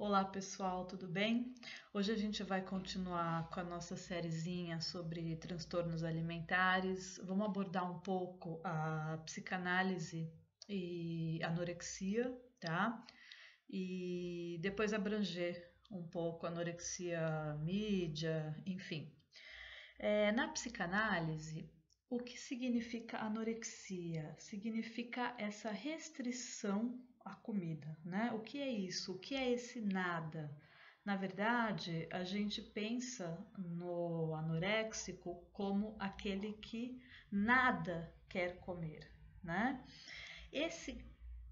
Olá pessoal, tudo bem? Hoje a gente vai continuar com a nossa sériezinha sobre transtornos alimentares. Vamos abordar um pouco a psicanálise e anorexia, tá? E depois abranger um pouco a anorexia mídia, enfim. Na psicanálise, o que significa anorexia? Significa essa restrição à comida, né? O que é isso? O que é esse nada? Na verdade, a gente pensa no anoréxico como aquele que nada quer comer, né? Esse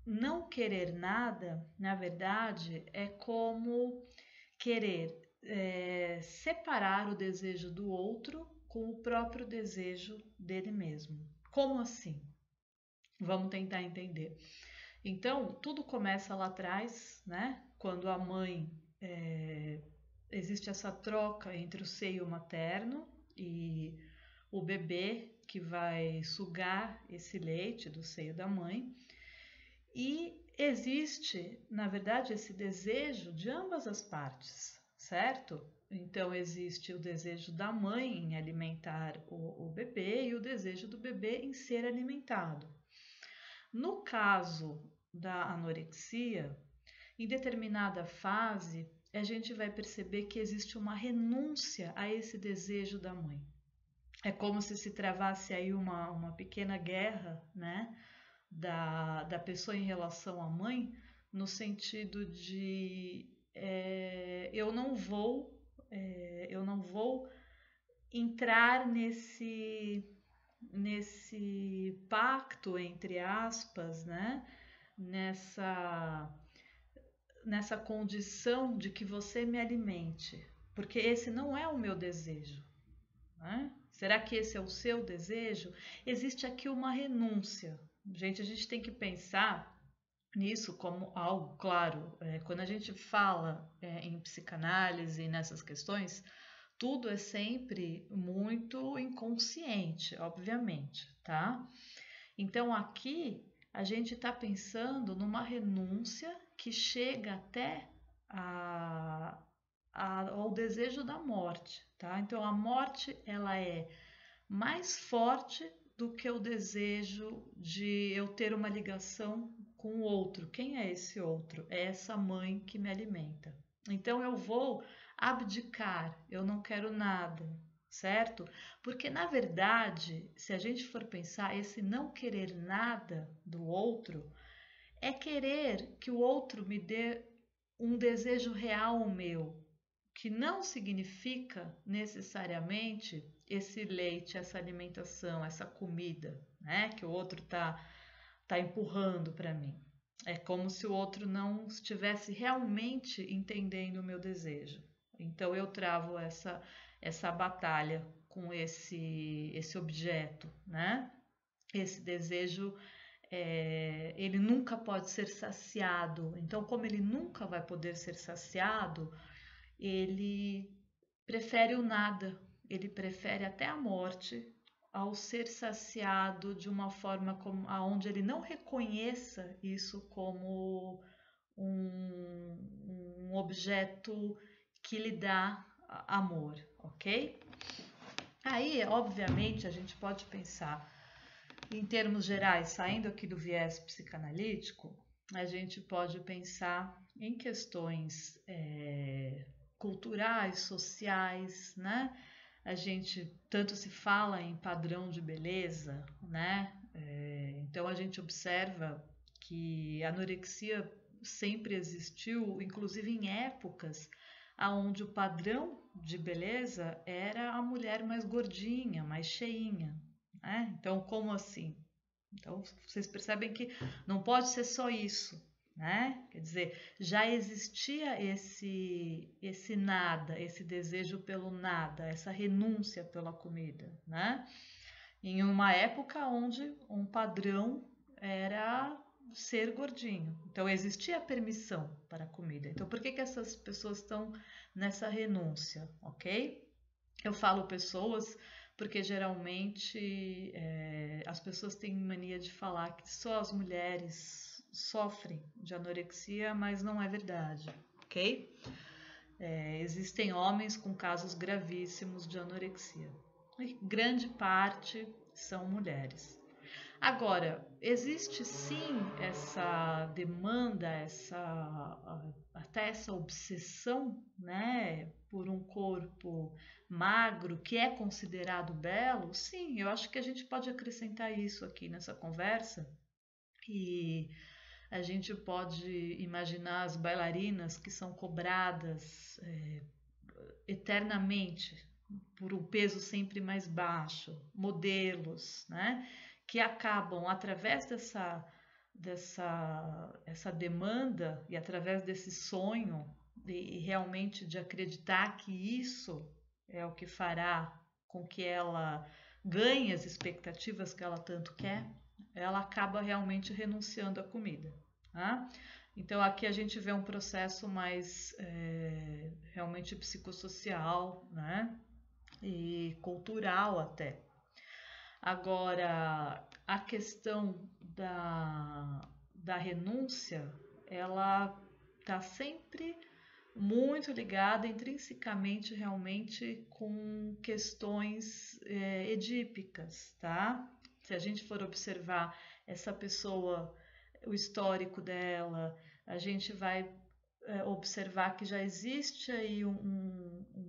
não querer nada, na verdade, é como querer separar o desejo do outro com o próprio desejo dele mesmo. Como assim? Vamos tentar entender. Então, tudo começa lá atrás, né? Quando a mãe existe essa troca entre o seio materno e o bebê que vai sugar esse leite do seio da mãe. E existe, na verdade, esse desejo de ambas as partes, certo? Então, existe o desejo da mãe em alimentar o bebê e o desejo do bebê em ser alimentado. No caso da anorexia, em determinada fase, a gente vai perceber que existe uma renúncia a esse desejo da mãe. É como se travasse aí uma pequena guerra, né? Da pessoa em relação à mãe, no sentido de eu não vou entrar nesse pacto, entre aspas, né? Nessa condição de que você me alimente, porque esse não é o meu desejo, né? Será que esse é o seu desejo? Existe aqui uma renúncia. Gente, a gente tem que pensar nisso como algo claro. Quando a gente fala em psicanálise, nessas questões, tudo é sempre muito inconsciente, obviamente, tá? Então aqui a gente está pensando numa renúncia que chega até a, ao desejo da morte, tá? Então a morte ela é mais forte do que o desejo de eu ter uma ligação com o outro. Quem é esse outro? É essa mãe que me alimenta. Então eu vou abdicar, eu não quero nada, certo? Porque na verdade, se a gente for pensar, esse não querer nada do outro é querer que o outro me dê um desejo real meu, que não significa necessariamente esse leite, essa alimentação, essa comida, né, que o outro tá empurrando para mim. É como se o outro não estivesse realmente entendendo o meu desejo. Então eu travo essa batalha com esse objeto, né? Esse desejo ele nunca pode ser saciado. Então, como ele nunca vai poder ser saciado, ele prefere o nada, ele prefere até a morte ao ser saciado de uma forma como aonde ele não reconheça isso como um objeto que lhe dá amor, ok? Aí, obviamente, a gente pode pensar em termos gerais, saindo aqui do viés psicanalítico, a gente pode pensar em questões culturais, sociais, né? A gente tanto se fala em padrão de beleza, né? Então a gente observa que a anorexia sempre existiu, inclusive em épocas onde o padrão de beleza era a mulher mais gordinha, mais cheinha, né? Então, como assim? Então, vocês percebem que não pode ser só isso, né? Quer dizer, já existia esse nada, esse desejo pelo nada, essa renúncia pela comida, né? Em uma época onde um padrão era ser gordinho. Então existia permissão para a comida. Então por que essas pessoas estão nessa renúncia, ok? Eu falo pessoas porque geralmente as pessoas têm mania de falar que só as mulheres sofrem de anorexia, mas não é verdade, ok? Existem homens com casos gravíssimos de anorexia. E grande parte são mulheres. Agora, existe sim essa demanda, até essa obsessão, né, por um corpo magro que é considerado belo? Sim, eu acho que a gente pode acrescentar isso aqui nessa conversa. E a gente pode imaginar as bailarinas que são cobradas eternamente por um peso sempre mais baixo, modelos, né, que acabam através essa demanda e através desse sonho e realmente de acreditar que isso é o que fará com que ela ganhe as expectativas que ela tanto quer, ela acaba realmente renunciando à comida. Tá? Então aqui a gente vê um processo mais realmente psicossocial, né? E cultural até. Agora, a questão da renúncia, ela está sempre muito ligada intrinsecamente realmente com questões edípicas, tá? Se a gente for observar essa pessoa, o histórico dela, a gente vai observar que já existe aí um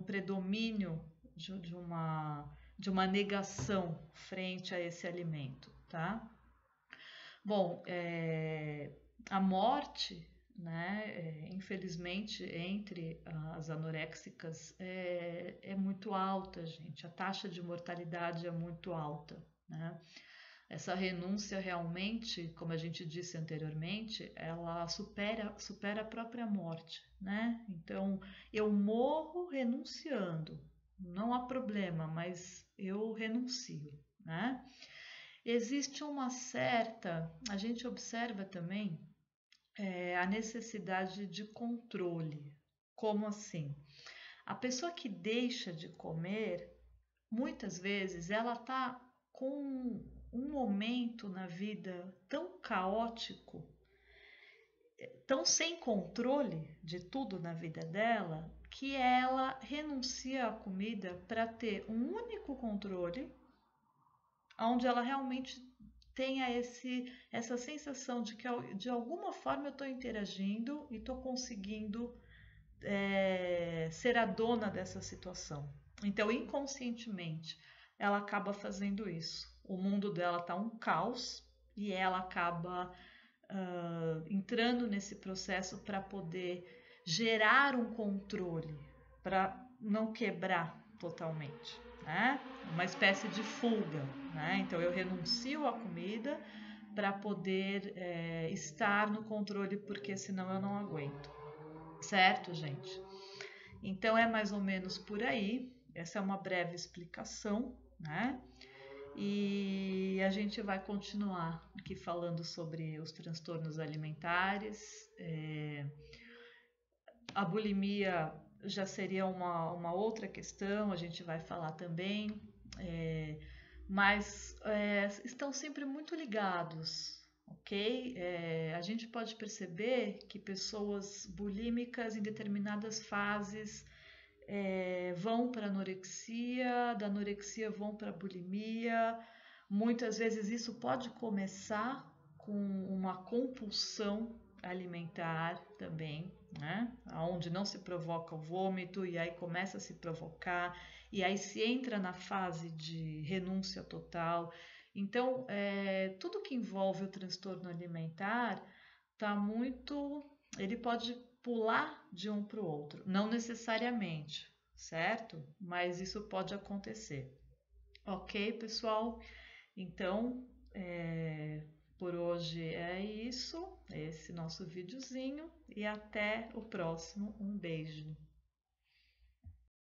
predomínio de uma negação frente a esse alimento, tá? Bom, a morte, né, infelizmente, entre as anoréxicas é muito alta, gente. A taxa de mortalidade é muito alta, né? Essa renúncia realmente, como a gente disse anteriormente, ela supera a própria morte, né? Então, eu morro renunciando, não há problema, mas eu renuncio, né? Existe a gente observa também a necessidade de controle. Como assim? A pessoa que deixa de comer, muitas vezes ela está com um momento na vida tão caótico, tão sem controle de tudo na vida dela, que ela renuncia à comida para ter um único controle, onde ela realmente tenha essa sensação de que de alguma forma eu estou interagindo e estou conseguindo ser a dona dessa situação. Então, inconscientemente, ela acaba fazendo isso. O mundo dela está um caos e ela acaba entrando nesse processo para poder gerar um controle, para não quebrar totalmente, né? Uma espécie de fuga, né? Então eu renuncio à comida para poder estar no controle, porque senão eu não aguento, certo, gente? Então é mais ou menos por aí. Essa é uma breve explicação, né? E a gente vai continuar aqui falando sobre os transtornos alimentares. A bulimia já seria uma outra questão, a gente vai falar também, mas estão sempre muito ligados, ok? A gente pode perceber que pessoas bulímicas em determinadas fases vão para anorexia, da anorexia vão para bulimia. Muitas vezes isso pode começar com uma compulsão alimentar também, né? Onde não se provoca o vômito e aí começa a se provocar e aí se entra na fase de renúncia total. Então, tudo que envolve o transtorno alimentar tá muito, ele pode pular de um para o outro, não necessariamente, certo? Mas isso pode acontecer. Ok, pessoal? Então, por hoje é isso, esse nosso videozinho e até o próximo. Um beijo!